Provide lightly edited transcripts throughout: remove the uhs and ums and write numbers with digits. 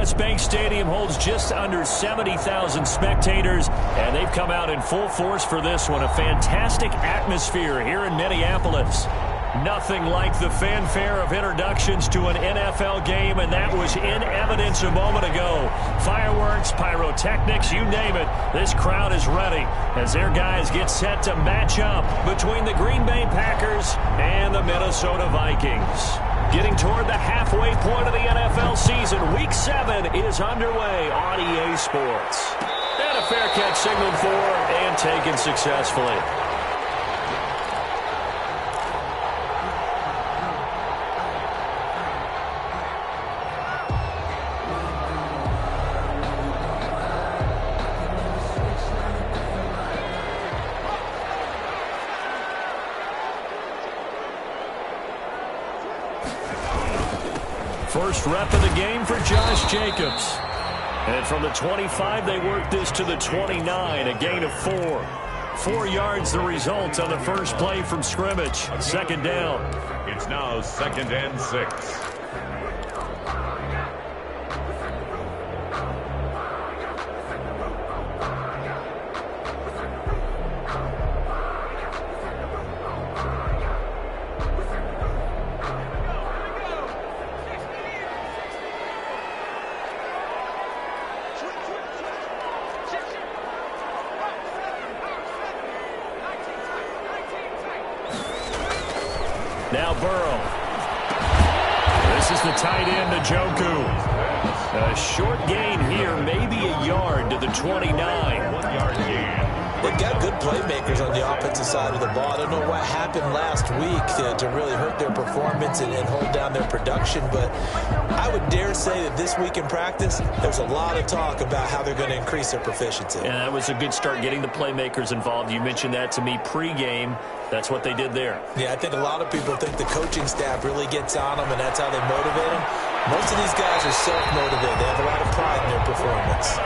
West Bank Stadium holds just under 70,000 spectators, and they've come out in full force for this one. A fantastic atmosphere here in Minneapolis. Nothing like the fanfare of introductions to an NFL game, and that was in evidence a moment ago. Fireworks, pyrotechnics, you name it. This crowd is ready as their guys get set to match up between the Green Bay Packers and the Minnesota Vikings. Getting toward the halfway point of the NFL season, Week 7 is underway on EA Sports. And a fair catch signaled for and taken successfully. First rep of the game for Josh Jacobs. And from the 25, they work this to the 29, a gain of 4. 4 yards the result on the first play from scrimmage. Second down. It's now 2nd and 6. Now Burrow. This is the tight end, Njoku. A short gain here, maybe a yard to the 29. 1 yard gain. They've got good playmakers on the offensive side of the ball. I don't know what happened last week to really hurt their performance and hold down their production, but I would dare say that this week in practice, there's a lot of talk about how they're going to increase their proficiency. And that was a good start getting the playmakers involved. You mentioned that to me pregame. That's what they did there. Yeah, I think a lot of people think the coaching staff really gets on them, and that's how they motivate them. Most of these guys are self-motivated. They have a lot of pride in their performance.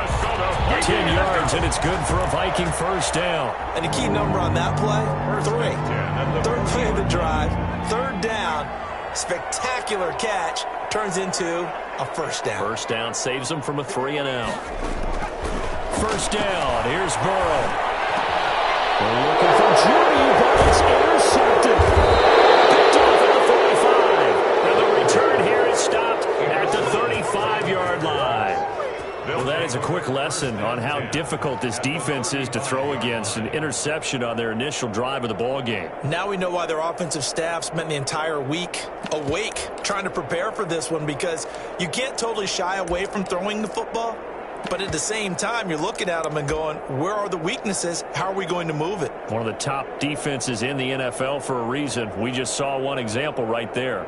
10 yards, and it's good for a Viking first down. And the key number on that play, 3. Third play of the drive, 3rd down, spectacular catch, turns into a first down. First down saves them from a 3-and-out. First down, here's Burrow. They're looking for Judy, but it's intercepted. Picked off at the 45. And the return here is stopped at the 35-yard line. Well, that is a quick lesson on how difficult this defense is to throw against. An interception on their initial drive of the ball game. Now we know why their offensive staff spent the entire week awake trying to prepare for this one, because you can't totally shy away from throwing the football. But at the same time, you're looking at them and going, where are the weaknesses? How are we going to move it? One of the top defenses in the NFL for a reason. We just saw one example right there.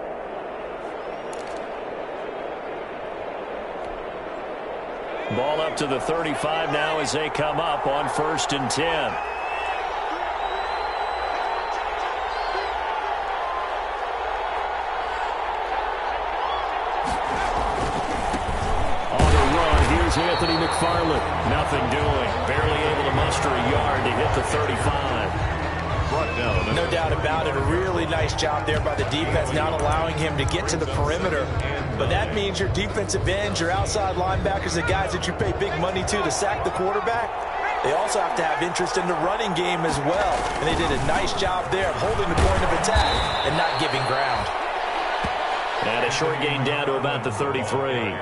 Ball up to the 35 now as they come up on 1st and 10. Anthony McFarland, nothing doing. Barely able to muster a yard to hit the 35. No doubt about it. A really nice job there by the defense, not allowing him to get to the perimeter. But that means your defensive ends, your outside linebackers, the guys that you pay big money to sack the quarterback, they also have to have interest in the running game as well. And they did a nice job there of holding the point of attack and not giving ground. And a short gain down to about the 33.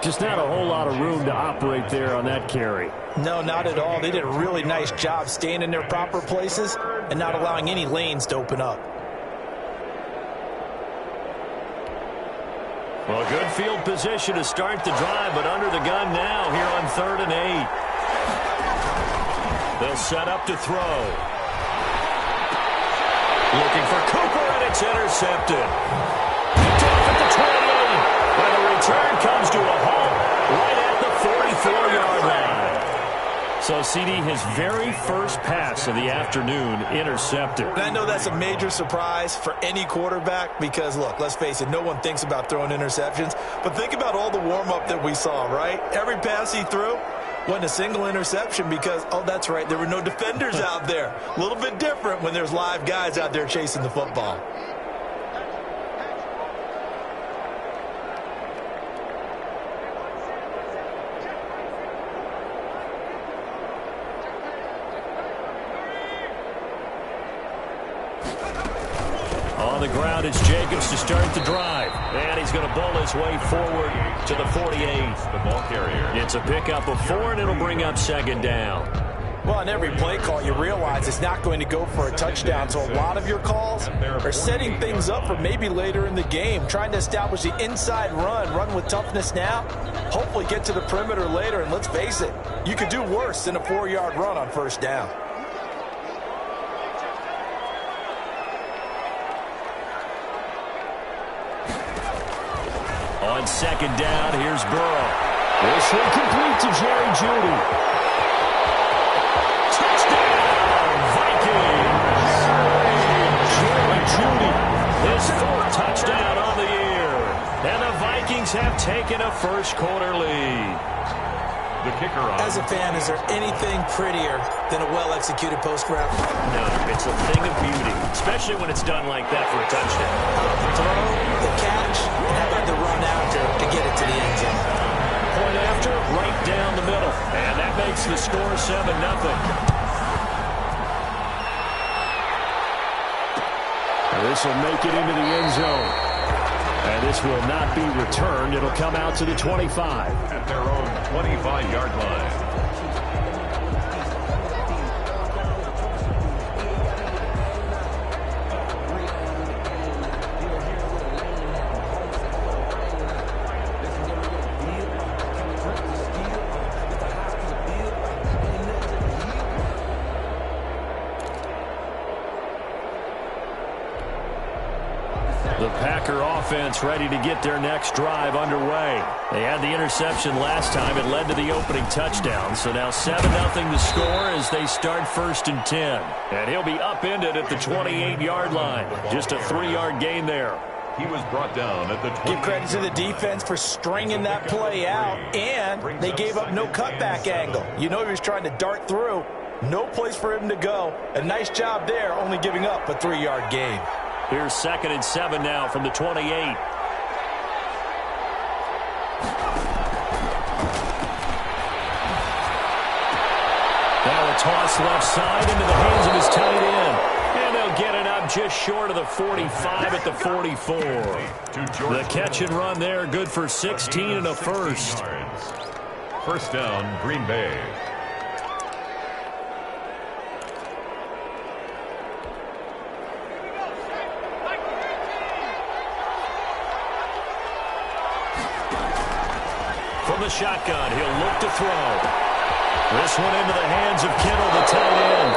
Just not a whole lot of room to operate there on that carry. No, not at all. They did a really nice job staying in their proper places and not allowing any lanes to open up. Well, good field position to start the drive, but under the gun now here on 3rd and 8. They'll set up to throw. Looking for Cooper, and it's intercepted. Picked off at the 28. And the return comes to a halt right at the 44-yard line. So, CD, his very first pass of the afternoon intercepted. And I know that's a major surprise for any quarterback because, look, let's face it, no one thinks about throwing interceptions. But think about all the warm-up that we saw, right? Every pass he threw wasn't a single interception because, oh, that's right, there were no defenders out there. A little bit different when there's live guys out there chasing the football. ground. It's Jacobs to start the drive. And he's going to bowl his way forward to the 48. The ball carrier. It's a pickup of 4, and it'll bring up second down. Well, on every play call, you realize it's not going to go for a touchdown. So a lot of your calls are setting things up for maybe later in the game, trying to establish the inside run with toughness now, hopefully get to the perimeter later. And let's face it, you could do worse than a 4-yard run on first down. On second down, here's Burrow. This one complete to Jerry Jeudy. Touchdown, Vikings! Jerry Jeudy, his 4th touchdown on the year. And the Vikings have taken a first-quarter lead. The kicker on. As a fan, is there anything prettier than a well-executed post route? No, it's a thing of beauty, especially when it's done like that for a touchdown. The throw, the catch, and how about the run after to get it to the end zone? Point after, right down the middle. And that makes the score 7-0. This will make it into the end zone. And this will not be returned. It'll come out to the 25. At their own 25-yard line. The Packer offense ready to get their next drive underway. They had the interception last time. It led to the opening touchdown. So now 7-0 the score as they start 1st and 10. And he'll be upended at the 28-yard line. Just a 3-yard gain there. He was brought down at the 20. Give credit to the defense for stringing that play out, and they gave up no cutback angle. You know he was trying to dart through. No place for him to go. A nice job there, only giving up a 3-yard gain. Here's 2nd and 7 now from the 28. Now a toss left side into the hands of his tight end. And they'll get it up just short of the 45 at the 44. The catch and run there, good for 16 and a first. First down, Green Bay. From the shotgun, he'll look to throw. This one into the hands of Kittle, the tight end.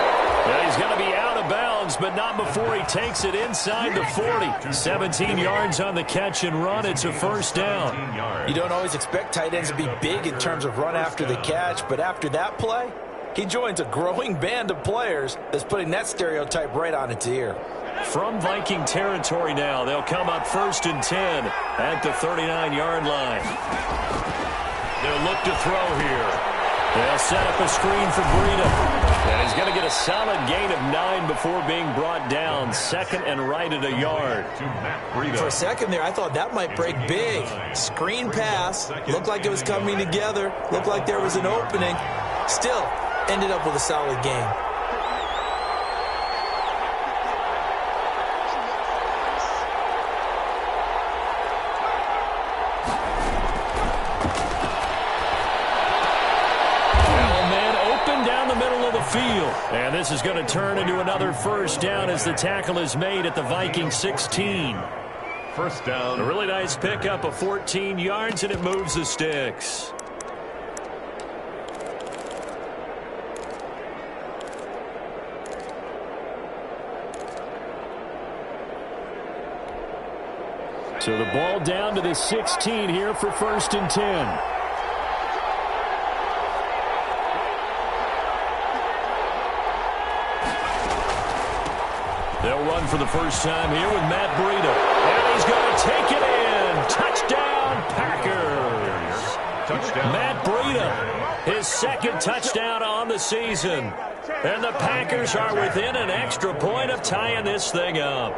Now he's going to be out of bounds, but not before he takes it inside the 40. 17 yards on the catch and run. It's a first down. You don't always expect tight ends to be big in terms of run after the catch, but after that play, he joins a growing band of players that's putting that stereotype right on its ear. From Viking territory now, they'll come up 1st and 10 at the 39-yard line. They'll look to throw here. They'll set up a screen for Breida. And he's going to get a solid gain of 9 before being brought down. 2nd and right at a yard. For a second there, I thought that might break big. Screen pass. Looked like it was coming together. Looked like there was an opening. Still, ended up with a solid gain. Field. And this is going to turn into another first down as the tackle is made at the Viking 16. First down. A really nice pickup of 14 yards, and it moves the sticks. So the ball down to the 16 here for 1st and 10. They'll run for the first time here with Matt Breida. And he's going to take it in. Touchdown, Packers. Touchdown. Matt Breida, his 2nd touchdown on the season. And the Packers are within an extra point of tying this thing up.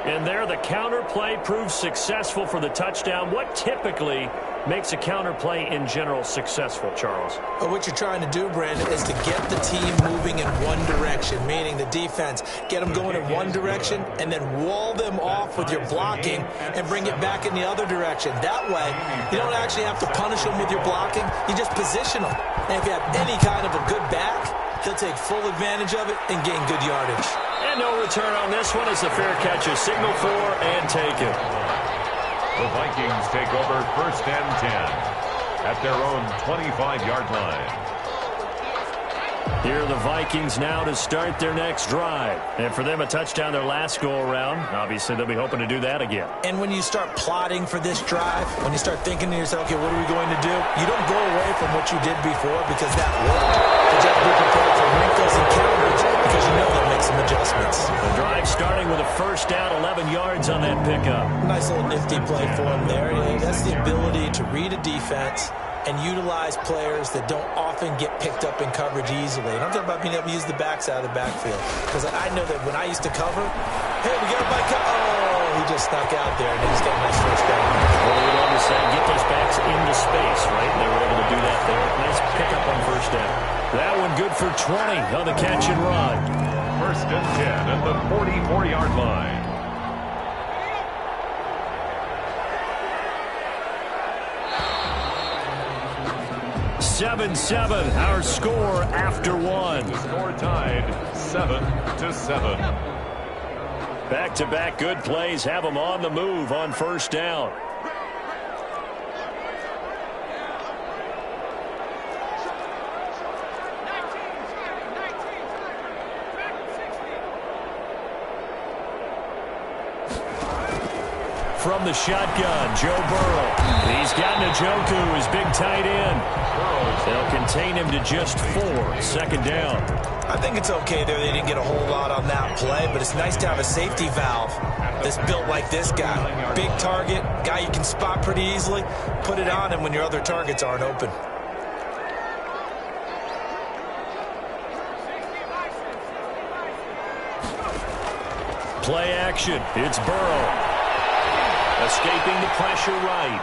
And there, the counter play proves successful for the touchdown. What typically makes a counterplay in general successful, Charles? Well, what you're trying to do, Brandon, is to get the team moving in one direction, meaning the defense, get them going in one direction and then wall them off with your blocking and bring it back in the other direction. That way, you don't actually have to punish them with your blocking. You just position them. And if you have any kind of a good back, he'll take full advantage of it and gain good yardage. And no return on this one as the fair catch is signaled for and taken. The Vikings take over 1st and 10 at their own 25-yard line. Here are the Vikings now to start their next drive. And for them, a touchdown their last go-around. Obviously, they'll be hoping to do that again. And when you start plotting for this drive, when you start thinking to yourself, okay, what are we going to do? You don't go away from what you did before because that worked. You just be prepared for wrinkles and counters because you know they'll make some adjustments. The drive starting with a 1st down, 11 yards on that pickup. Nice little nifty play for him there. That's the ability to read a defense and utilize players that don't often get picked up in coverage easily. And I'm talking about being able to use the backside of the backfield. Because I know that when I used to cover, hey, we got a bike. Oh, he just snuck out there, and he's got a nice 1st down. Well, we love to say, get those backs into space, right? They were able to do that there. Nice pickup on 1st down. That one good for 20 on the catch and run. 1st and 10 at the 44-yard line. 7-7, our score after one. The score tied 7-7. Back-to-back good plays have them on the move on 1st down. From the shotgun, Joe Burrow. He's got Njoku, his big tight end. They'll contain him to just 4. 2nd down. I think it's okay there. They didn't get a whole lot on that play, but it's nice to have a safety valve that's built like this guy. Big target, guy you can spot pretty easily. Put it on him when your other targets aren't open. Play action. It's Burrow. Escaping the pressure right.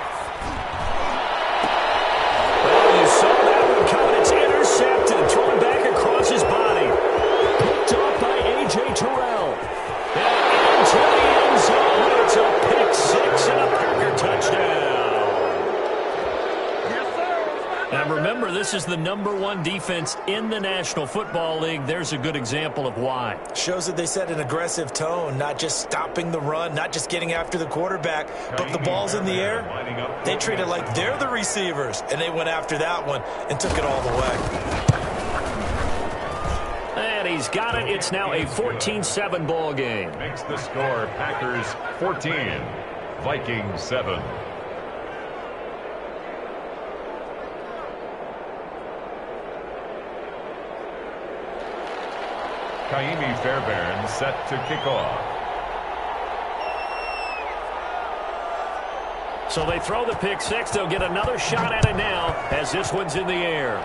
Oh, you saw that one coming. It's intercepted. Thrown back across his body. Picked off by A.J. Terrell. And into the end zone. It's a pick 6 and a Packer touchdown. And remember, this is the #1 defense in the National Football League. There's a good example of why. Shows that they set an aggressive tone, not just stopping the run, not just getting after the quarterback, but the ball's in the air. They treat it like they're the receivers, and they went after that one and took it all the way. And he's got it. It's now a 14-7 ball game. Makes the score Packers 14, Vikings 7. Kaimi Fairbairn set to kick off. So they throw the pick 6. They'll get another shot at it now as this one's in the air.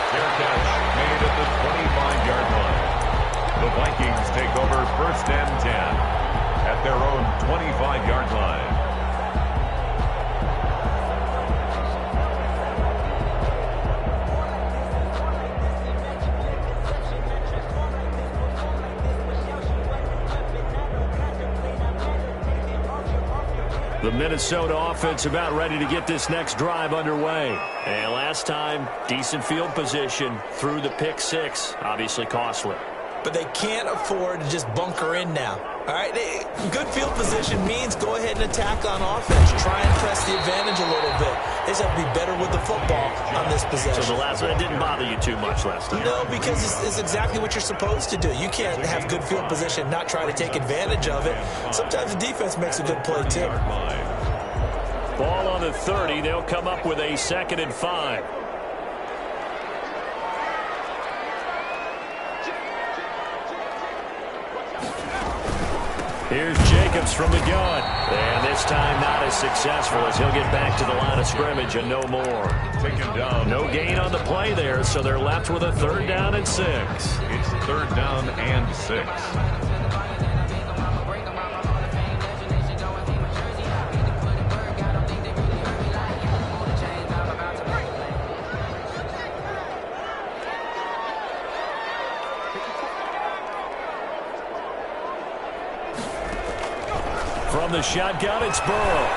Fair catch made at the 25-yard line. The Vikings take over 1st and 10 at their own 25-yard line. The Minnesota offense about ready to get this next drive underway. And last time, decent field position through the pick 6. Obviously costly. But they can't afford to just bunker in now. All right, good field position means go ahead and attack on offense. Try and press the advantage a little bit. They just have to be better with the football on this possession. So the last one didn't bother you too much last time? No, because it's exactly what you're supposed to do. You can't have good field position, not try to take advantage of it. Sometimes the defense makes a good play, too. Ball on the 30. They'll come up with a 2nd and 5. Here's Jacobs from the gun. And this time not as successful as he'll get back to the line of scrimmage and no more. Taken down. No gain on the play there, so they're left with a 3rd down and 6. It's 3rd down and 6. From the shotgun, it's Burrow.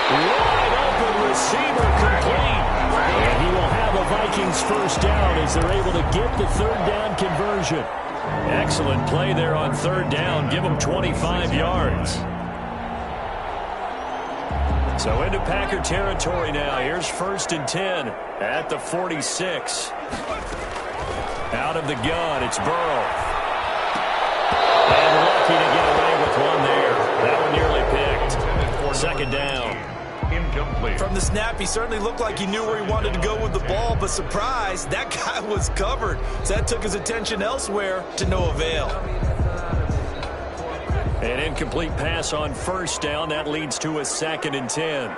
Wide open receiver complete. And he will have a Vikings first down as they're able to get the third down conversion. Excellent play there on third down. Give them 25 yards. So into Packer territory now. Here's 1st and 10 at the 46. Out of the gun, it's Burrow. And lucky to get away with one there. That one nearly picked. 2nd down. Incomplete. From the snap, he certainly looked like he knew where he wanted to go with the ball, but surprise, that guy was covered. So that took his attention elsewhere to no avail. An incomplete pass on 1st down. That leads to a 2nd and 10.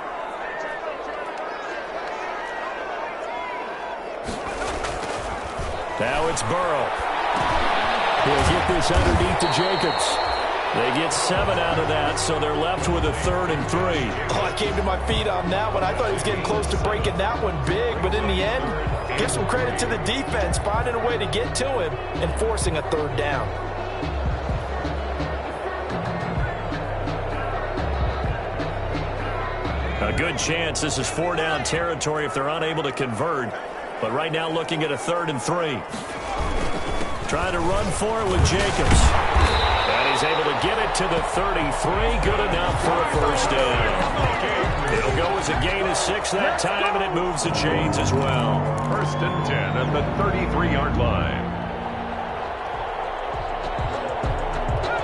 Now it's Burrow. He'll get this underneath to Jacobs. They get 7 out of that, so they're left with a 3rd and 3. Oh, I came to my feet on that one. I thought he was getting close to breaking that one big, but in the end, give some credit to the defense, finding a way to get to him and forcing a 3rd down. A good chance this is 4-down territory if they're unable to convert. But right now looking at a 3rd and 3. Trying to run for it with Jacobs. And he's able to get it to the 33. Good enough for a first down. It'll go as a gain of 6 that time, and it moves the chains as well. 1st and 10 at the 33-yard line.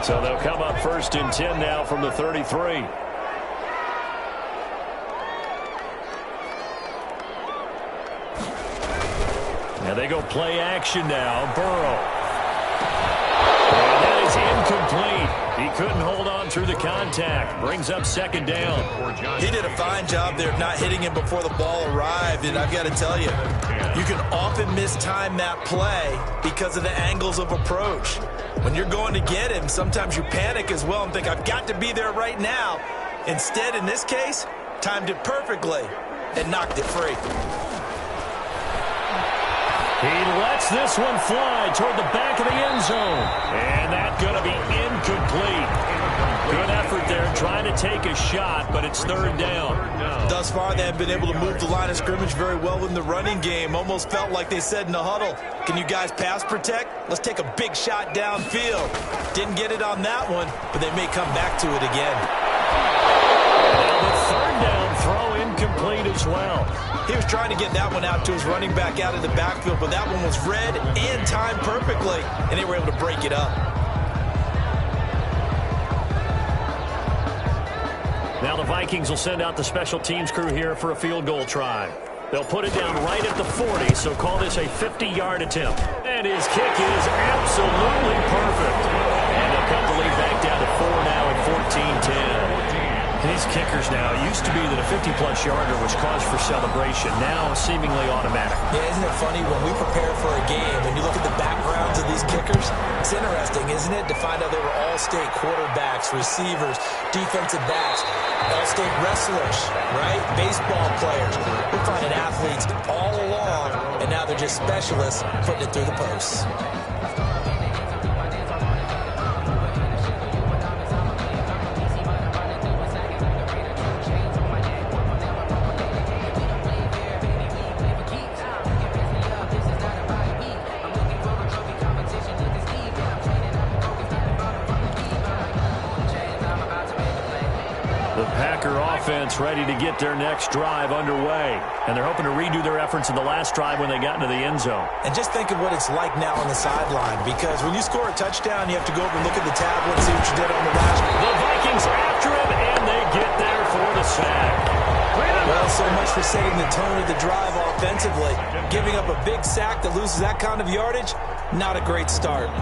So they'll come up 1st and 10 now from the 33. And they go play action now. Burrow. And that is incomplete. He couldn't hold on through the contact. Brings up 2nd down. He did a fine job there of not hitting him before the ball arrived. And I've got to tell you, you can often mistime that play because of the angles of approach. When you're going to get him, sometimes you panic as well and think, I've got to be there right now. Instead, in this case, timed it perfectly and knocked it free. He lets this one fly toward the back of the end zone. And that's going to be incomplete. Good effort there trying to take a shot, but it's 3rd down. Thus far, they have been able to move the line of scrimmage very well in the running game. Almost felt like they said in the huddle, can you guys pass protect? Let's take a big shot downfield. Didn't get it on that one, but they may come back to it again. Now the 3rd down throw incomplete as well. He was trying to get that one out to his running back out of the backfield, but that one was read and timed perfectly, and they were able to break it up. Now the Vikings will send out the special teams crew here for a field goal try. They'll put it down right at the 40, so call this a 50-yard attempt. And his kick is absolutely perfect. And they'll cut the lead back down to 4 now at 14-10. These kickers now, it used to be that a 50-plus yarder was cause for celebration. Now seemingly automatic. Yeah, isn't it funny when we prepare for a game and you look at the backgrounds of these kickers? It's interesting, isn't it, to find out they were all-state quarterbacks, receivers, defensive backs, all-state wrestlers, right? Baseball players. We're finding athletes all along, and now they're just specialists putting it through the posts. Offense ready to get their next drive underway. And they're hoping to redo their efforts in the last drive when they got into the end zone. And just think of what it's like now on the sideline, because when you score a touchdown, you have to go over and look at the tablet and see what you did on the last. The Vikings after him, and they get there for the sack. Well, so much for setting the tone of the drive offensively. Giving up a big sack that loses that kind of yardage, not a great start.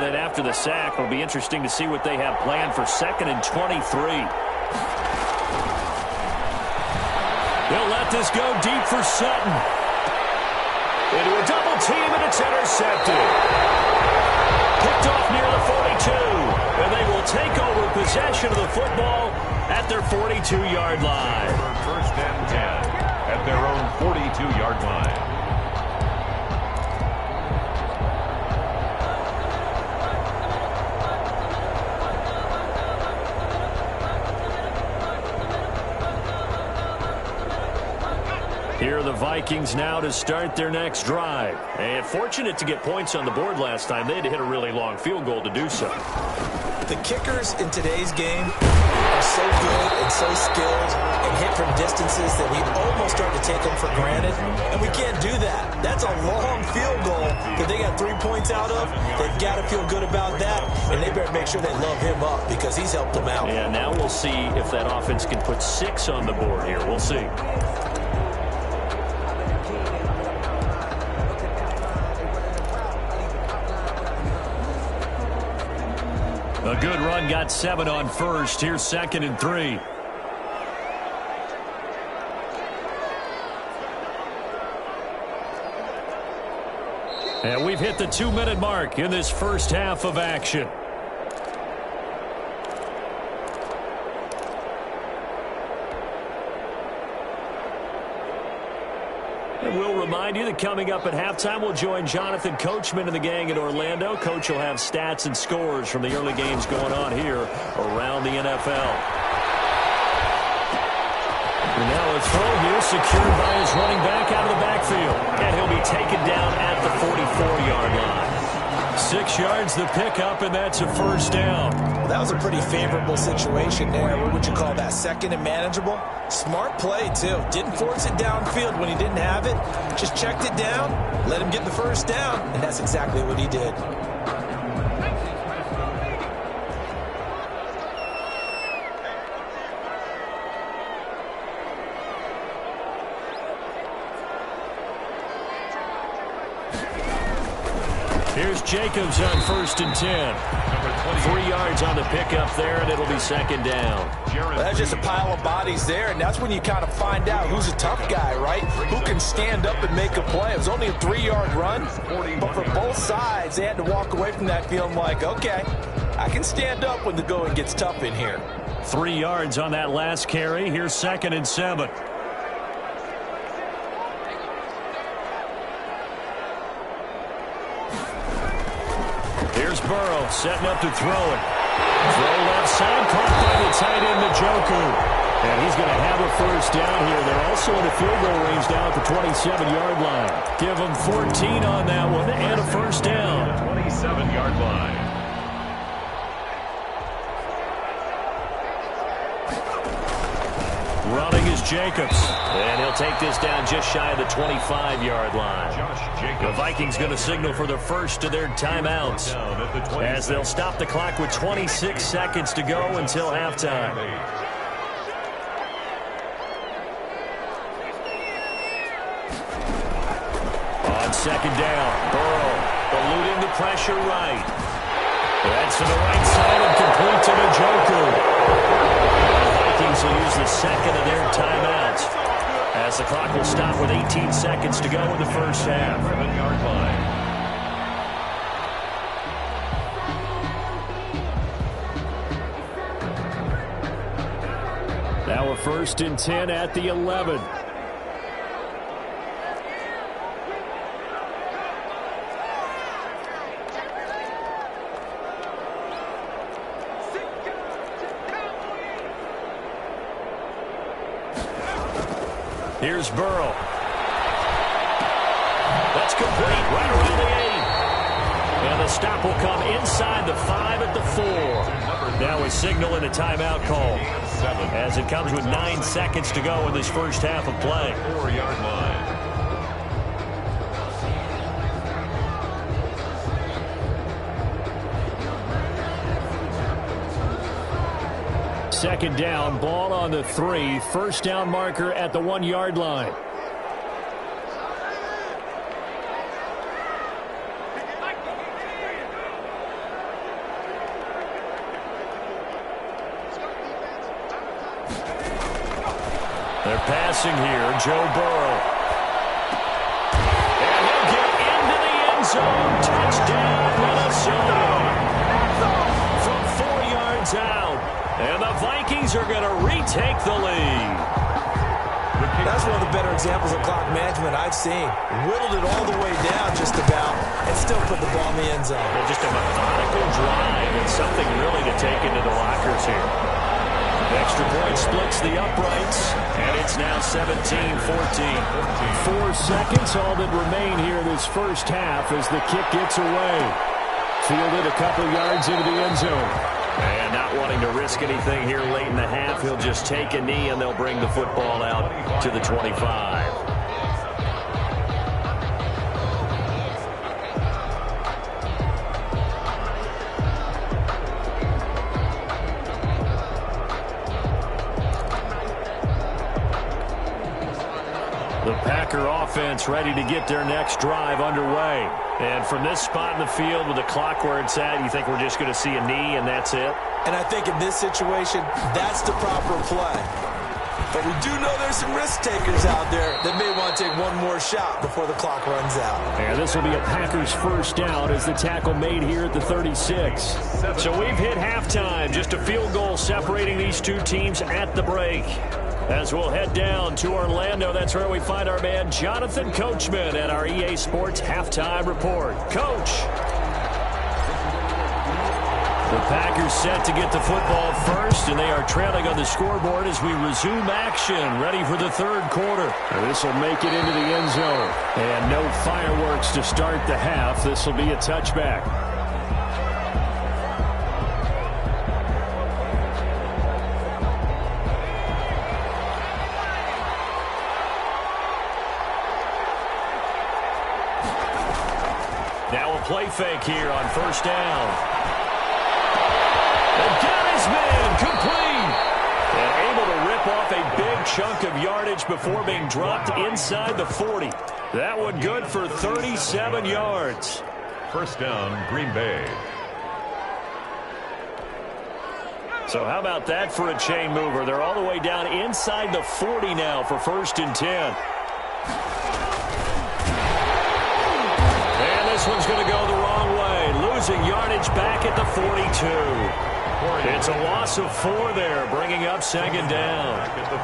After the sack, it'll be interesting to see what they have planned for 2nd and 23. They'll let this go deep for Sutton. Into a double team, and it's intercepted. Picked off near the 42, and they will take over possession of the football at their 42-yard line. First and 10 at their own 42-yard line. Here are the Vikings now to start their next drive. And fortunate to get points on the board last time. They had to hit a really long field goal to do so. The kickers in today's game are so good and so skilled and hit from distances that we almost start to take them for granted. And we can't do that. That's a long field goal that they got 3 points out of. They've got to feel good about that. And they better make sure they love him up because he's helped them out. Yeah, now we'll see if that offense can put 6 on the board here. We'll see. A good run, got 7 on first. Here's 2nd and 3. And we've hit the 2-minute mark in this first half of action. And we'll remind you that coming up at halftime, we'll join Jonathan Coachman and the gang in Orlando. Coach will have stats and scores from the early games going on here around the NFL. And now a throw here secured by his running back out of the backfield. And he'll be taken down at the 44-yard line. 6 yards the pickup, and that's a first down. Well, that was a pretty favorable situation there. What would you call that? 2nd and manageable? Smart play, too. Didn't force it downfield when he didn't have it. Just checked it down, let him get the first down, and that's exactly what he did. Here's Jacobs on 1st and 10. 3 yards on the pickup there, and it'll be 2nd down. Well, that's just a pile of bodies there, and that's when you kind of find out who's a tough guy, right? Who can stand up and make a play. It was only a 3-yard run, but for both sides, they had to walk away from that feeling like, okay, I can stand up when the going gets tough in here. 3 yards on that last carry. Here's 2nd and 7. Here's Burrow setting up to throw it. Throw left side, caught by the tight end, Njoku. And he's going to have a first down here. They're also in the field goal range down at the 27-yard line. Give them 14 on that one and a first down. 27-yard line. Running is Jacobs. And he'll take this down just shy of the 25-yard line. The Vikings going to signal for the first of their timeouts as they'll stop the clock with 26 seconds to go until halftime. On 2nd down, Burrow eluding the pressure right. That's to the right side and complete to Njoku. Vikings will use the 2nd of their timeouts as the clock will stop with 18 seconds to go in the first half. 7-yard line. Now a 1st and 10 at the 11. Here's Burrow. That's complete right around the 8. And the stop will come inside the 5 at the 4. Now a signal and a timeout call as it comes with 9 seconds to go in this first half of play. 4-yard line. Second down, ball on the 3. First down marker at the 1-yard line. They're passing here. Joe Burrow. And he'll zone. Touchdown, Minnesota. From 4 yards out. And the Vikings are going to retake the lead. That's one of the better examples of clock management I've seen. Whittled it all the way down just about and still put the ball in the end zone. Well, just a methodical drive and something really to take into the lockers here. Extra point splits the uprights, and it's now 17-14. 4 seconds, all that remain here this first half as the kick gets away. Fielded a couple yards into the end zone. And not wanting to risk anything here late in the half, he'll just take a knee, and they'll bring the football out to the 25. The Packer offense ready to get their next drive underway. And from this spot in the field with the clock where it's at, you think we're just going to see a knee and that's it? And I think in this situation, that's the proper play. But we do know there's some risk takers out there that may want to take one more shot before the clock runs out. And this will be a Packers first down as the tackle made here at the 36. So we've hit halftime. Just a field goal separating these two teams at the break. As we'll head down to Orlando, that's where we find our man Jonathan Coachman at our EA Sports Halftime Report. Coach. The Packers set to get the football first, and they are trailing on the scoreboard as we resume action, ready for the third quarter. This will make it into the end zone. And no fireworks to start the half. This will be a touchback. Now a play fake here on first down. And got his man complete. And able to rip off a big chunk of yardage before being dropped inside the 40. That one good for 37 yards. First down, Green Bay. So how about that for a chain mover? They're all the way down inside the 40 now for 1st and 10. And this one's going to go the wrong way. Losing yardage back at the 42. It's a loss of 4 there, bringing up 2nd down. Back at the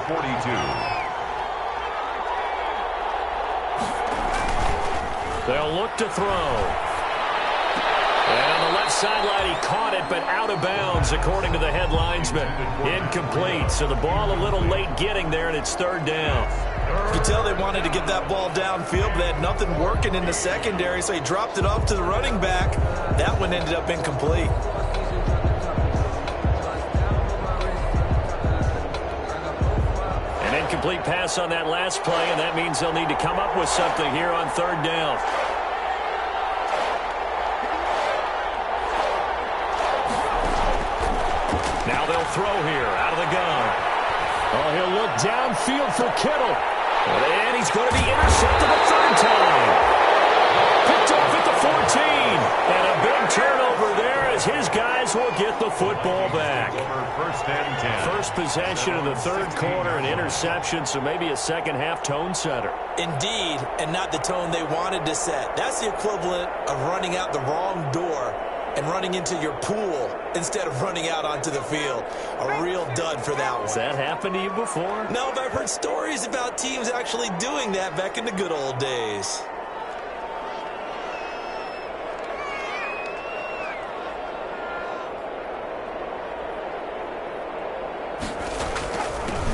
42. They'll look to throw. And on the left sideline, he caught it, but out of bounds, according to the head linesman. Incomplete, so the ball a little late getting there, and it's 3rd down. You could tell they wanted to get that ball downfield, but they had nothing working in the secondary, so he dropped it off to the running back. That one ended up incomplete. An incomplete pass on that last play, and that means they'll need to come up with something here on 3rd down. Now they'll throw here out of the gun. Oh, he'll look downfield for Kittle. And he's going to be intercepted a 3rd time. Picked off at the 14. And a big turnover there as his guys will get the football back. First and 10. First possession of the 3rd quarter, an interception, so maybe a second half tone setter. Indeed, and not the tone they wanted to set. That's the equivalent of running out the wrong door and running into your pool instead of running out onto the field. A real dud for that one. Has that happened to you before? No, but I've heard stories about teams actually doing that back in the good old days.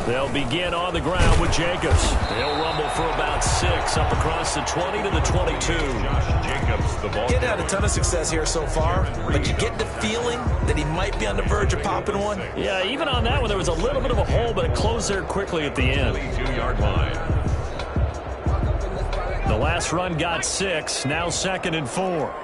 They'll begin on the ground with Jacobs. They'll rumble for about 6 up across the 20 to the 22. Josh Jacobs, the ball. Getting had a ton of success here so far, but you get the feeling that he might be on the verge of popping one. Yeah, even on that one, there was a little bit of a hole, but it closed there quickly at the end. 22-yard line. The last run got 6, now 2nd and 4.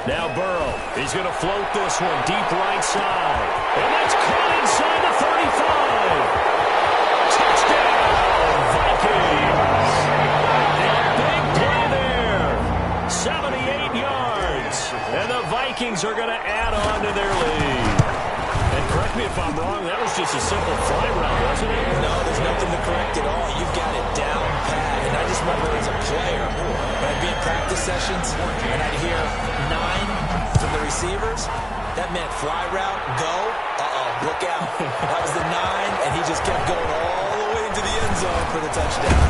Now Burrow, he's going to float this one deep right side. And that's caught inside the 35. Touchdown, Vikings. A big play there. 78 yards. And the Vikings are going to add on to their lead. And correct correct me if I'm wrong, that was just a simple fly route, wasn't it? No, there's nothing to correct at all. You've got it down pat. And I just remember as a player, when I'd be in practice sessions and I'd hear 9 from the receivers, that meant fly route, go, look out. That was the 9, and he just kept going all the way into the end zone for the touchdown.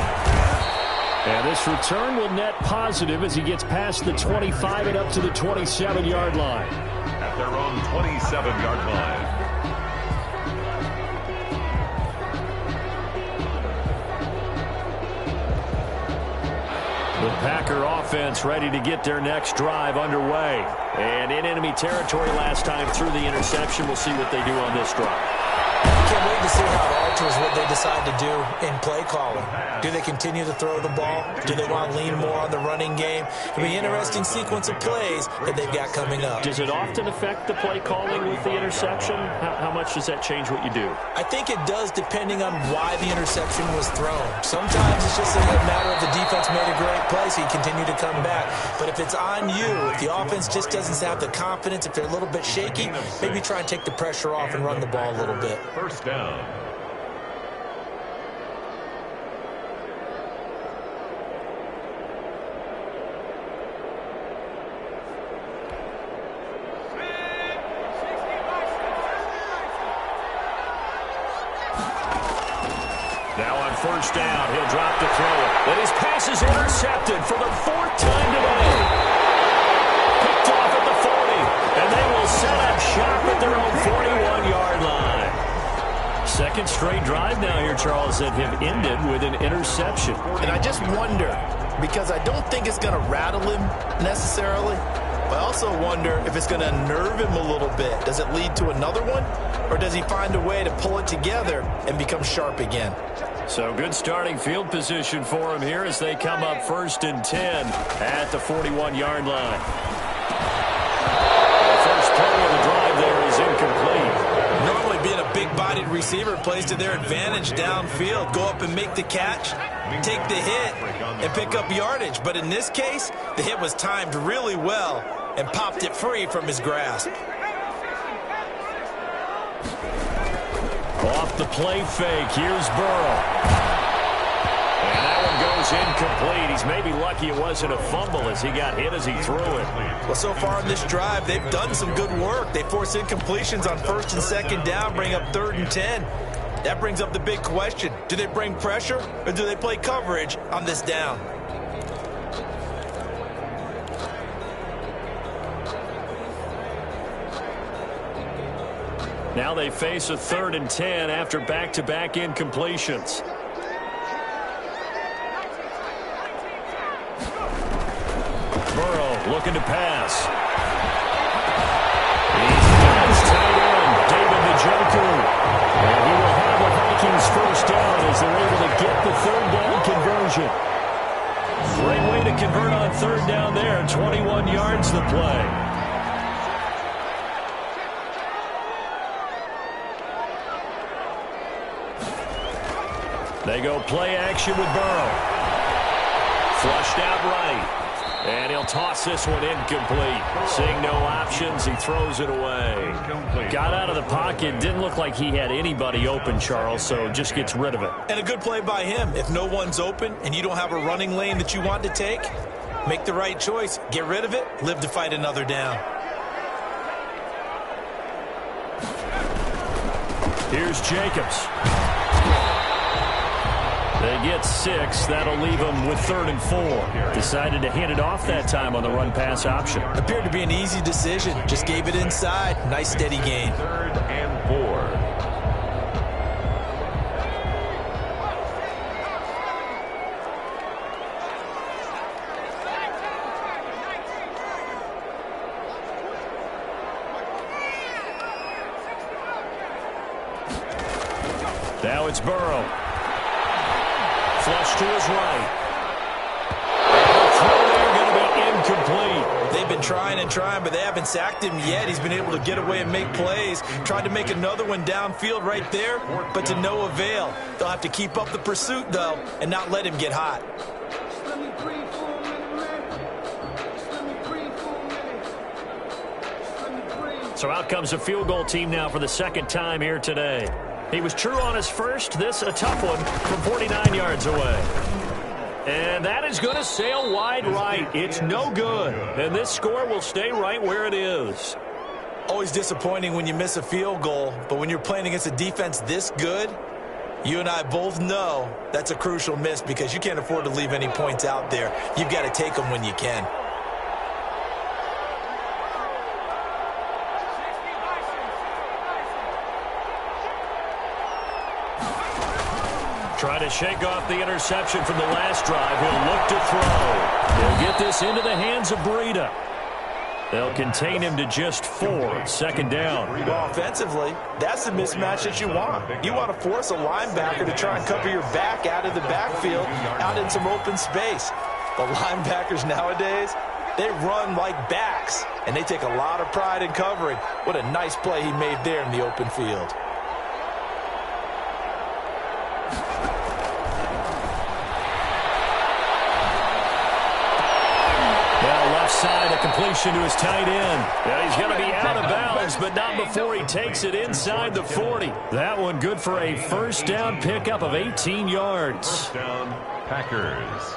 And this return will net positive as he gets past the 25 and up to the 27-yard line. At their own 27-yard line. The Packer offense ready to get their next drive underway. And in enemy territory last time through the interception. We'll see what they do on this drive. Can't wait to see how it alters what they decide to do in play calling. Do they continue to throw the ball? Do they want to lean more on the running game? It'll be an interesting sequence of plays that they've got coming up. Does it often affect the play calling with the interception? How much does that change what you do? I think it does depending on why the interception was thrown. Sometimes it's just a matter of the defense made a great play, so you continue to come back. But if it's on you, if the offense just doesn't have the confidence, if they're a little bit shaky, maybe try and take the pressure off and run the ball a little bit. First down. Now on first down, he'll drop to throw it. And his pass is intercepted for the 4th time today. Picked off at the 40. And they will set up shop at their own 41-yard line. Second straight drive now here, Charles, that have ended with an interception. And I just wonder, because I don't think it's going to rattle him necessarily, but I also wonder if it's going to unnerve him a little bit. Does it lead to another one? Or does he find a way to pull it together and become sharp again? So good starting field position for him here as they come up 1st and 10 at the 41-yard line. The first play of the drive there is incomplete. Normally being a big-bodied receiver plays to their advantage downfield. Go up and make the catch, take the hit, and pick up yardage. But in this case, the hit was timed really well and popped it free from his grasp. Off the play fake, here's Burrow. And that one goes incomplete. He's maybe lucky it wasn't a fumble as he got hit as he threw it. Well, so far in this drive, they've done some good work. They force incompletions on 1st and 2nd down, bring up 3rd and 10. That brings up the big question. Do they bring pressure or do they play coverage on this down? Now they face a 3rd and 10 after back-to-back incompletions. Burrow looking to pass. He's got his tight end, David Njoku. And he will have the Vikings first down as they're able to get the 3rd down conversion. Great way to convert on 3rd down there. 21 yards the play. They go play action with Burrow. Flushed out right. And he'll toss this one incomplete. Seeing no options, he throws it away. Got out of the pocket. Didn't look like he had anybody open, Charles, so just gets rid of it. And a good play by him. If no one's open and you don't have a running lane that you want to take, make the right choice. Get rid of it. Live to fight another down. Here's Jacobs. They get 6. That'll leave them with 3rd and 4. Decided to hand it off that time on the run-pass option. Appeared to be an easy decision. Just gave it inside. Nice steady gain. 3rd and 4. Now it's Burrow. Flush to his right. And the throw there going to be incomplete. They've been trying and trying, but they haven't sacked him yet. He's been able to get away and make plays. Tried to make another one downfield right there, but to no avail. They'll have to keep up the pursuit, though, and not let him get hot. So out comes a field goal team now for the second time here today. He was true on his first. This a tough one from 49 yards away. And that is going to sail wide right. It's no good. And this score will stay right where it is. Always disappointing when you miss a field goal, but when you're playing against a defense this good, you and I both know that's a crucial miss because you can't afford to leave any points out there. You've got to take them when you can. Trying to shake off the interception from the last drive. He'll look to throw. He'll get this into the hands of Breida. They'll contain him to just 4. Second down. Well, offensively, that's the mismatch that you want. You want to force a linebacker to try and cover your back out of the backfield, out in some open space. The linebackers nowadays, they run like backs, and they take a lot of pride in covering. What a nice play he made there in the open field. Side, a completion to his tight end. Yeah, he's going to be out of bounds, but not before he takes it inside the 40. That one good for a first down pickup of 18 yards. First down, Packers.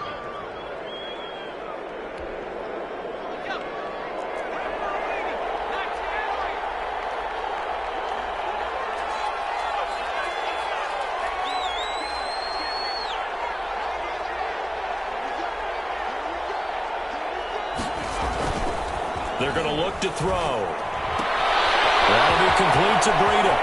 They're going to look to throw. That'll be complete to Breida.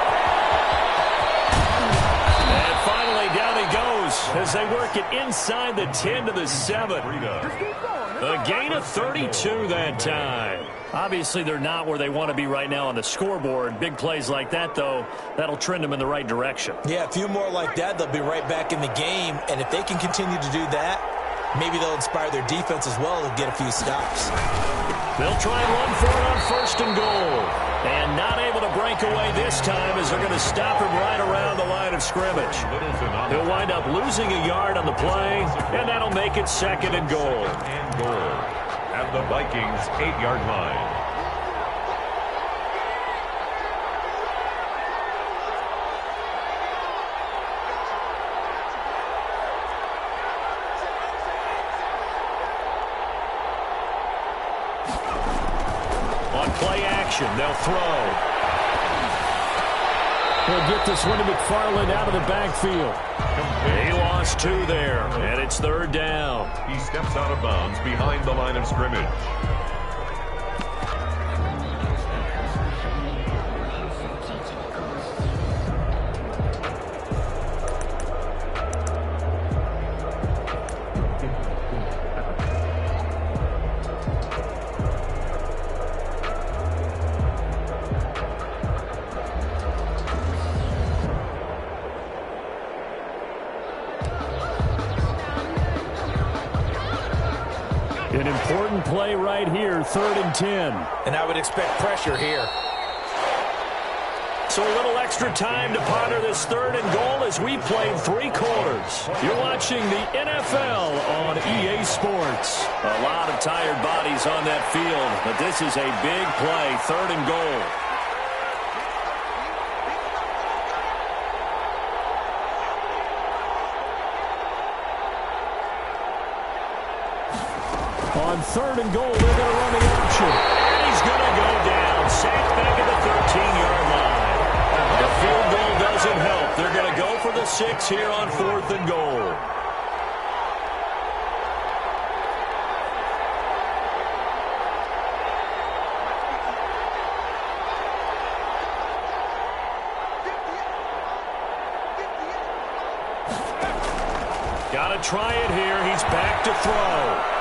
And finally, down he goes as they work it inside the 10 to the 7. A gain of 32 that time. Obviously, they're not where they want to be right now on the scoreboard. Big plays like that, though, that'll trend them in the right direction. Yeah, a few more like that, they'll be right back in the game. And if they can continue to do that, maybe they'll inspire their defense as well to get a few stops. They'll try and run for it on first and goal. And not able to break away this time as they're going to stop him right around the line of scrimmage. He'll wind up losing a yard on the play, and that'll make it second and goal. At the Vikings' 8-yard line. Play action. They'll throw. He'll get this one to McFarland out of the backfield. He lost 2 there, and it's third down. He steps out of bounds behind the line of scrimmage. An important play right here, 3rd and 10. And I would expect pressure here. So a little extra time to ponder this 3rd and goal as we played 3 quarters. You're watching the NFL on EA Sports. A lot of tired bodies on that field, but this is a big play, 3rd and goal. On 3rd and goal, they're going to run the option. And he's going to go down. Sacked back at the 13-yard line. The field goal doesn't help. They're going to go for the 6 here on 4th and goal. Got to try it here. He's back to throw.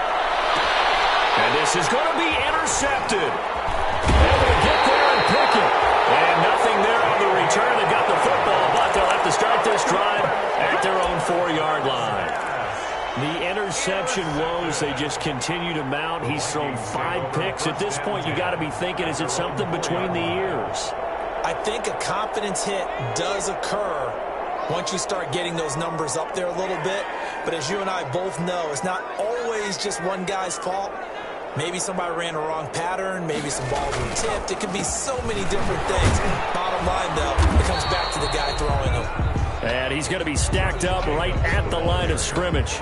And this is going to be intercepted. Able to get there and pick it. And nothing there on the return. They got the football, but they'll have to start this drive at their own 4-yard line. The interception woes, they just continue to mount. He's thrown 5 picks. At this point, you got to be thinking, is it something between the ears? I think a confidence hit does occur once you start getting those numbers up there a little bit. But as you and I both know, it's not always just one guy's fault. Maybe somebody ran a wrong pattern. Maybe some balls were tipped. It could be so many different things. Bottom line, though, it comes back to the guy throwing them. And he's going to be stacked up right at the line of scrimmage.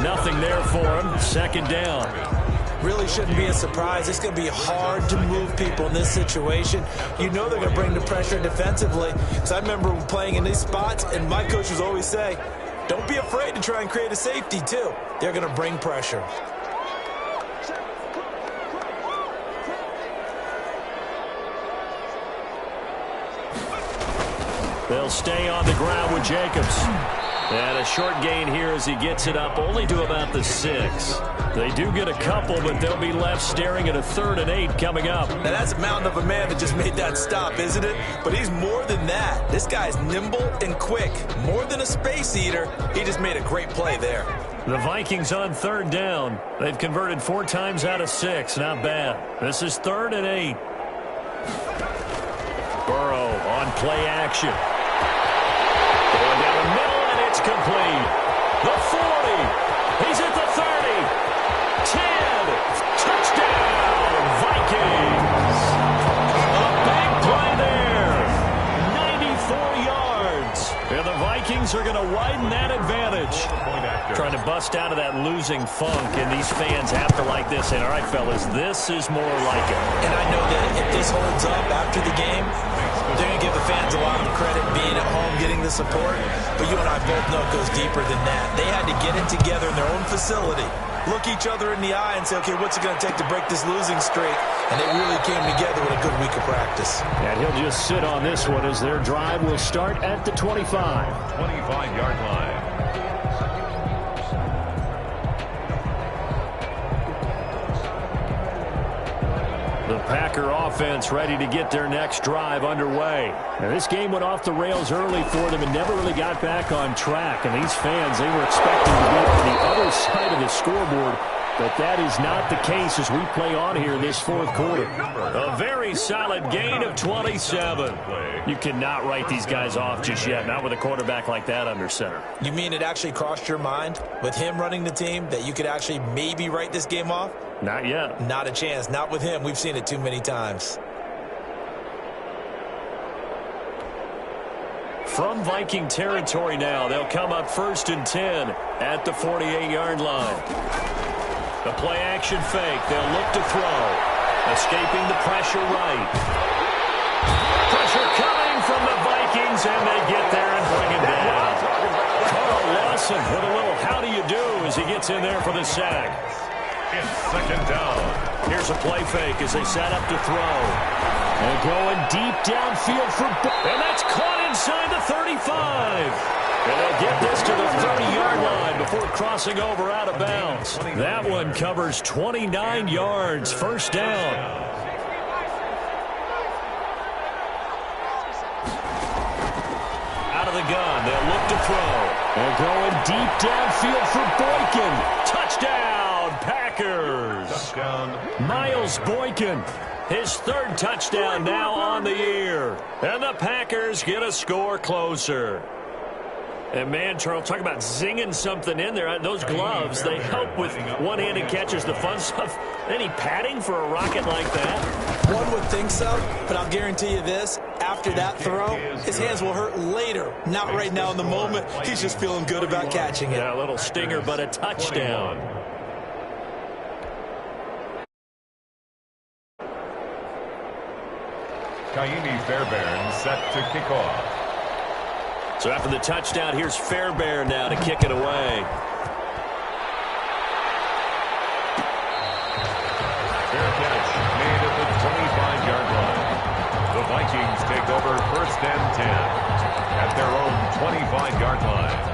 Nothing there for him. Second down. Really shouldn't be a surprise. It's going to be hard to move people in this situation. You know they're going to bring the pressure defensively. Because I remember playing in these spots, and my coaches always say, don't be afraid to try and create a safety, too. They're going to bring pressure. They'll stay on the ground with Jacobs. And a short gain here as he gets it up only to about the 6. They do get a couple, but they'll be left staring at a 3rd and 8 coming up. Now that's a mountain of a man that just made that stop, isn't it? But he's more than that. This guy's nimble and quick. More than a space eater. He just made a great play there. The Vikings on 3rd down. They've converted 4 times out of 6. Not bad. This is 3rd and 8. Burrow on play action. Going down the middle, and it's complete. The 40. He's at the 30. 10. Touchdown, Vikings. A big play there. 94 yards. And the Vikings are going to widen that advantage. Trying to bust out of that losing funk, and these fans have to like this. And all right, fellas, this is more like it. And I know that if this holds up after the game, they're going to give the fans a lot of credit being at home, getting the support. But you and I both know it goes deeper than that. They had to get it together in their own facility, look each other in the eye and say, okay, what's it going to take to break this losing streak? And they really came together with a good week of practice. And he'll just sit on this one as their drive will start at the 25. 25-yard line. The Packer offense ready to get their next drive underway. Now, this game went off the rails early for them and never really got back on track. And these fans, they were expecting to be on the other side of the scoreboard. But that is not the case as we play on here in this 4th quarter. A very solid gain of 27. You cannot write these guys off just yet, not with a quarterback like that under center. You mean it actually crossed your mind with him running the team that you could actually maybe write this game off? Not yet. Not a chance. Not with him. We've seen it too many times. From Viking territory now, they'll come up 1st and 10 at the 48-yard line. The play-action fake. They'll look to throw. Escaping the pressure right. Pressure coming from the Vikings, and they get there and bring it down. Carl Lawson with a little how do you do as he gets in there for the sack. It's 2nd down. Here's a play fake as they set up to throw. And going deep downfield for... And that's caught inside the 35. And they'll get this to the 30-yard line before crossing over out of bounds. That one covers 29 yards. 1st down. Out of the gun. They'll look to throw. And going deep downfield for Boykin. Touchdown, Packers. Touchdown. Miles Boykin. His 3rd touchdown now on the year. And the Packers get a score closer. And, man, Charles, talk about zinging something in there. Those gloves, they help with one-handed catches, the fun stuff. Any padding for a rocket like that? One would think so, but I'll guarantee you this. After that throw, his hands will hurt later. Not right now in the moment. He's just feeling good about catching it. Yeah, a little stinger, but a touchdown. Kaimi Fairbairn set to kick off. So after the touchdown, here's Fairbairn now to kick it away. Fair catch made at the 25-yard line. The Vikings take over 1st and 10 at their own 25-yard line.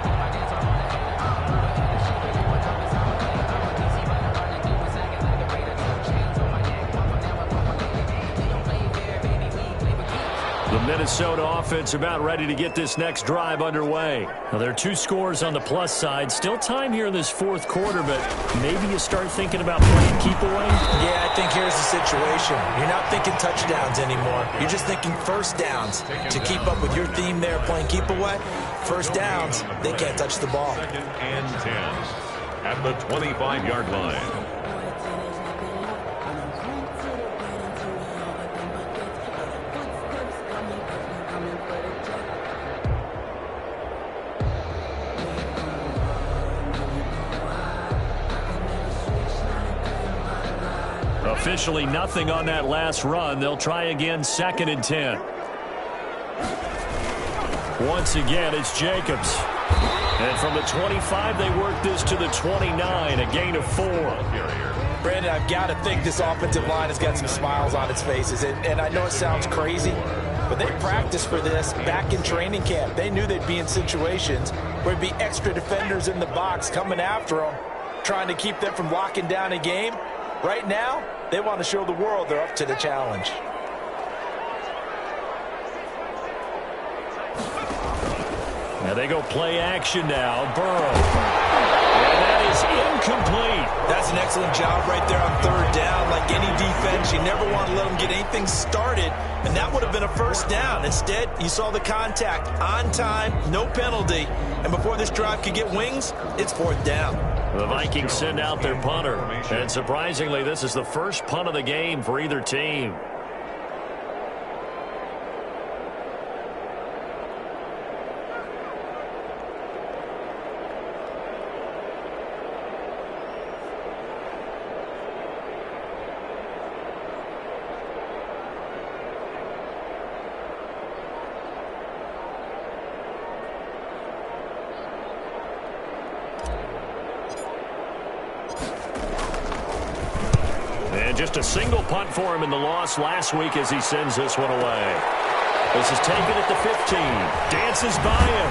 The Minnesota offense about ready to get this next drive underway. Now, there are 2 scores on the plus side. Still time here in this 4th quarter, but maybe you start thinking about playing keep away? Yeah, I think here's the situation. You're not thinking touchdowns anymore. You're just thinking 1st downs. To keep up with your theme there, playing keep away, 1st downs, they can't touch the ball. 2nd and 10 at the 25-yard line. officially nothing on that last run. They'll try again, 2nd and 10. Once again, it's Jacobs. And from the 25, they work this to the 29, a gain of 4. Brandon, I've got to think this offensive line has got some smiles on its faces. And I know it sounds crazy, but they practiced for this back in training camp. They knew they'd be in situations where there'd be extra defenders in the box coming after them, trying to keep them from locking down a game. Right now, they want to show the world they're up to the challenge. Now they go play action now. Burrow. And that is incomplete. That's an excellent job right there on 3rd down. Like any defense, you never want to let them get anything started, and that would have been a 1st down. Instead, you saw the contact on time, no penalty, and before this drive could get wings, it's 4th down. The Vikings send out their punter, and surprisingly, this is the first punt of the game for either team. Just a single punt for him in the loss last week as he sends this one away. This is taken at the 15. Dances by him.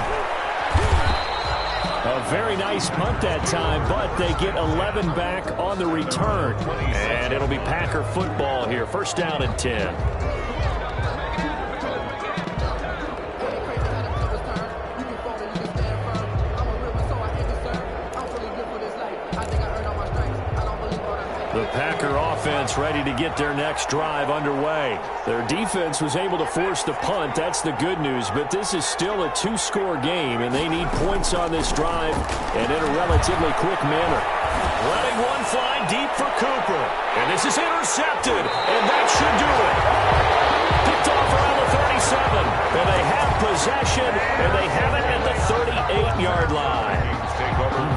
A very nice punt that time, but they get 11 back on the return. And it'll be Packer football here. 1st down and 10. The Packer offense ready to get their next drive underway. Their defense was able to force the punt. That's the good news. But this is still a 2-score game, and they need points on this drive and in a relatively quick manner. Letting one fly deep for Cooper. And this is intercepted, and that should do it. Picked off around the 37. And they have possession, and they have it at the 38-yard line.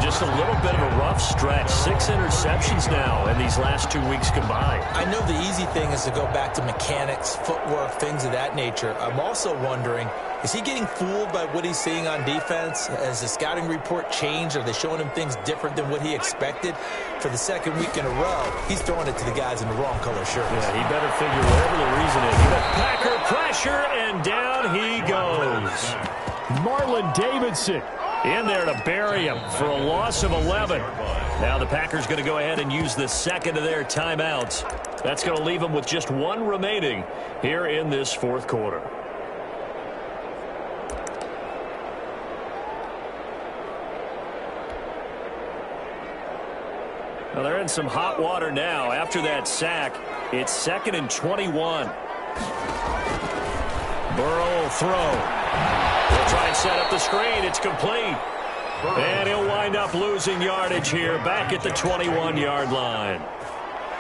Just a little bit of a rough stretch. 6 interceptions now in these last 2 weeks combined. I know the easy thing is to go back to mechanics, footwork, things of that nature. I'm also wondering, is he getting fooled by what he's seeing on defense? Has the scouting report changed? Are they showing him things different than what he expected? For the 2nd week in a row, he's throwing it to the guys in the wrong color shirts. Yeah, he better figure whatever the reason is. Packer pressure, and down he goes. Marlon Davidson in there to bury him for a loss of 11. Now the Packers going to go ahead and use the 2nd of their timeouts. That's going to leave them with just 1 remaining here in this 4th quarter. Well, they're in some hot water now. After that sack, it's 2nd and 21. Burrow will throw. They'll try and set up the screen. It's complete. And he'll wind up losing yardage here back at the 21-yard line.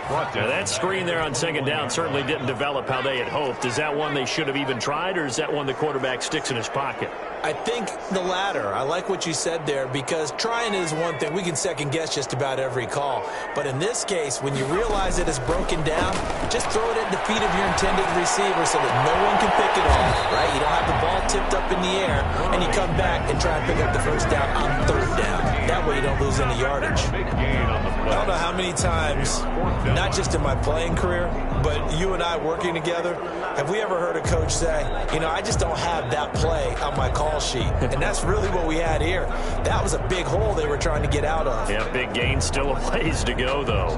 Now, that screen there on 2nd down certainly didn't develop how they had hoped. Is that one they should have even tried, or is that one the quarterback sticks in his pocket? I think the latter. I like what you said there, because trying is one thing. We can second-guess just about every call. But in this case, when you realize it is broken down, just throw it at the feet of your intended receiver so that no one can pick it off, right? You don't have the ball tipped up in the air, and you come back and try and pick up the 1st down on 3rd down. That way you don't lose any yardage. I don't know how many times, not just in my playing career, but you and I working together, have we ever heard a coach say, you know, I just don't have that play on my call sheet. And that's really what we had here. That was a big hole they were trying to get out of. Yeah, big gain, still a ways to go, though.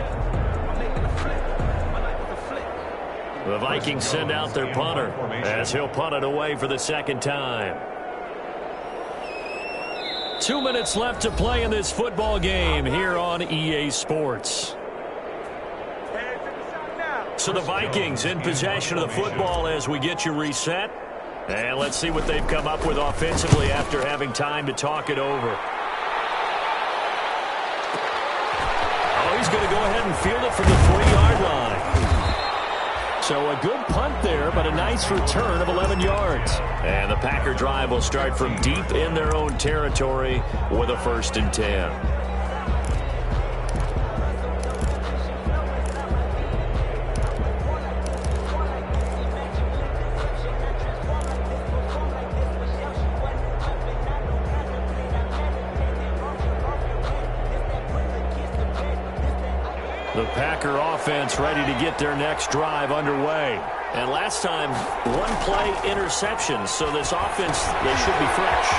The Vikings send out their punter as he'll punt it away for the 2nd time. 2 minutes left to play in this football game here on EA Sports. So the Vikings in possession of the football as we get you reset. And let's see what they've come up with offensively after having time to talk it over. Oh, he's going to go ahead and field it from the 3-yard line. So a good punt there, but a nice return of 11 yards. And the Packer drive will start from deep in their own territory with a 1st and 10. The Packer offense ready to get their next drive underway. And last time, one-play interception. So this offense, they should be fresh.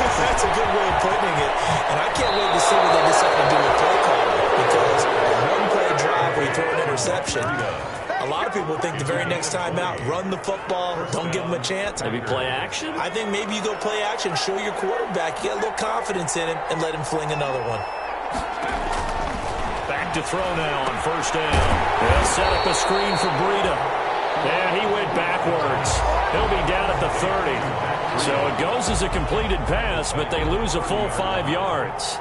That's a good way of putting it. And I can't wait to see what they decide to do with play calling. Because a one-play drive where you throw an interception, a lot of people think the very next time out, run the football, don't give them a chance. Maybe play action? I think maybe you go play action, show your quarterback, you get a little confidence in him, and let him fling another one. Back to throw now on first down. They'll set up a screen for Breida. Yeah, he went backwards. He'll be down at the 30. So it goes as a completed pass, but they lose a full 5 yards.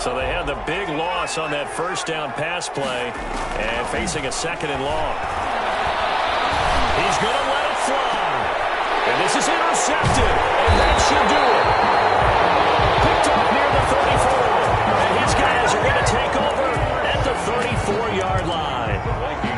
So they had the big loss on that first down pass play and facing a second and long. He's going to let it fly. And this is intercepted. And that should do it. Picked off near the 34. And his guys are going to take over at the 34-yard line.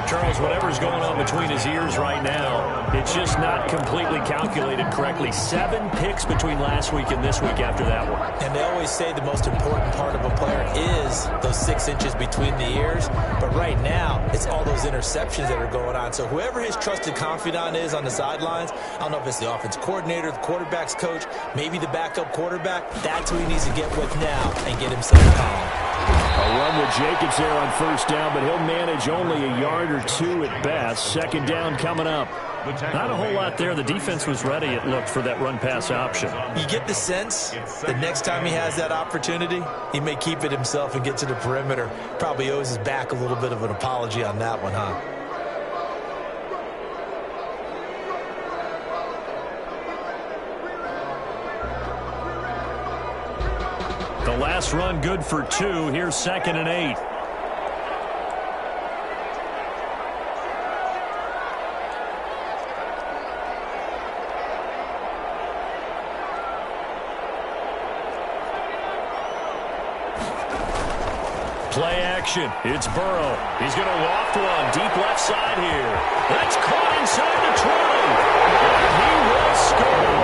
Charles, whatever's going on between his ears right now, it's just not completely calculated correctly. 7 picks between last week and this week after that one. And they always say the most important part of a player is those 6 inches between the ears. But right now, it's all those interceptions that are going on. So whoever his trusted confidant is on the sidelines, I don't know if it's the offense coordinator, the quarterback's coach, maybe the backup quarterback, that's who he needs to get with now and get himself calm. A run with Jacobs there on first down, but he'll manage only a yard or 2 at best. Second down coming up. Not a whole lot there. The defense was ready, it looked, for that run-pass option. You get the sense the next time he has that opportunity, he may keep it himself and get to the perimeter. Probably owes his back a little bit of an apology on that one, huh? The last run good for 2. Here's 2nd and 8. Play action. It's Burrow. He's going to loft one deep left side here. That's caught inside the 20. And he will score.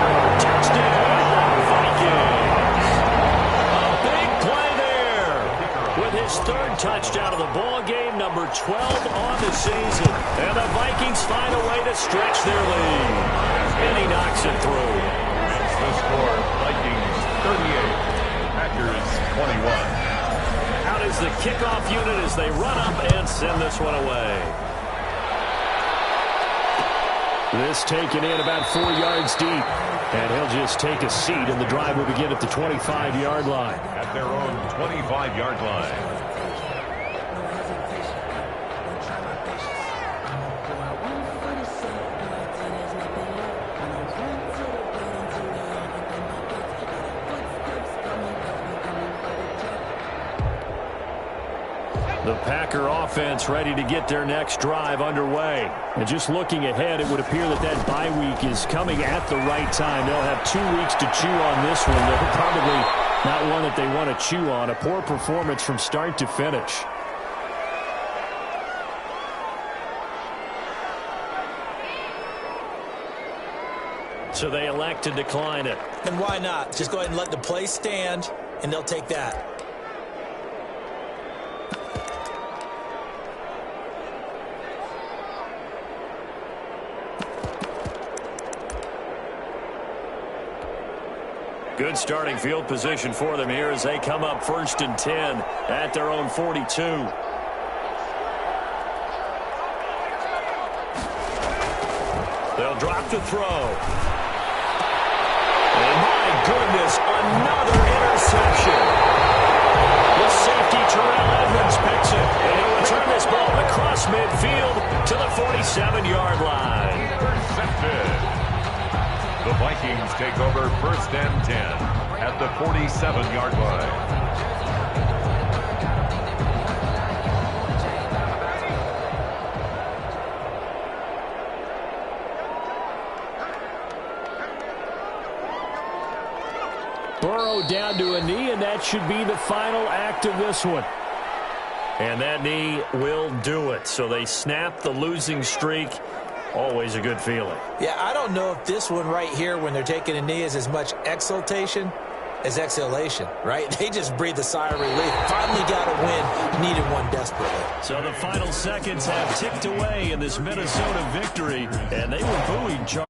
Touchdown, Vikings. A big play there. With his 3rd touchdown of the ball game, number 12 on the season. And the Vikings find a way to stretch their lead. And he knocks it through. It's the score, Vikings 38, Packers 21. Out is the kickoff unit as they run up and send this one away. This taken in about 4 yards deep. And he'll just take a seat, and the drive will begin at the 25-yard line. At their own 25-yard line. The Packer offense ready to get their next drive underway. And just looking ahead, it would appear that that bye week is coming at the right time. They'll have 2 weeks to chew on this one. They're probably not one that they want to chew on. A poor performance from start to finish. So they elect to decline it. And why not? Just go ahead and let the play stand, and they'll take that. Good starting field position for them here as they come up 1st and 10 at their own 42. They'll drop to throw. And my goodness, another interception. The safety Terrell Edmonds picks it. And he'll return this ball across midfield to the 47-yard line. Intercepted. The Vikings take over 1st and 10 at the 47-yard line. Burrow down to a knee, and that should be the final act of this one. And that knee will do it. So they snap the losing streak. Always a good feeling. Yeah, I don't know if this one right here, when they're taking a knee, is as much exultation as exhalation, right? They just breathed a sigh of relief. Finally got a win. Needed one desperately. So the final seconds have ticked away in this Minnesota victory, and they were booing.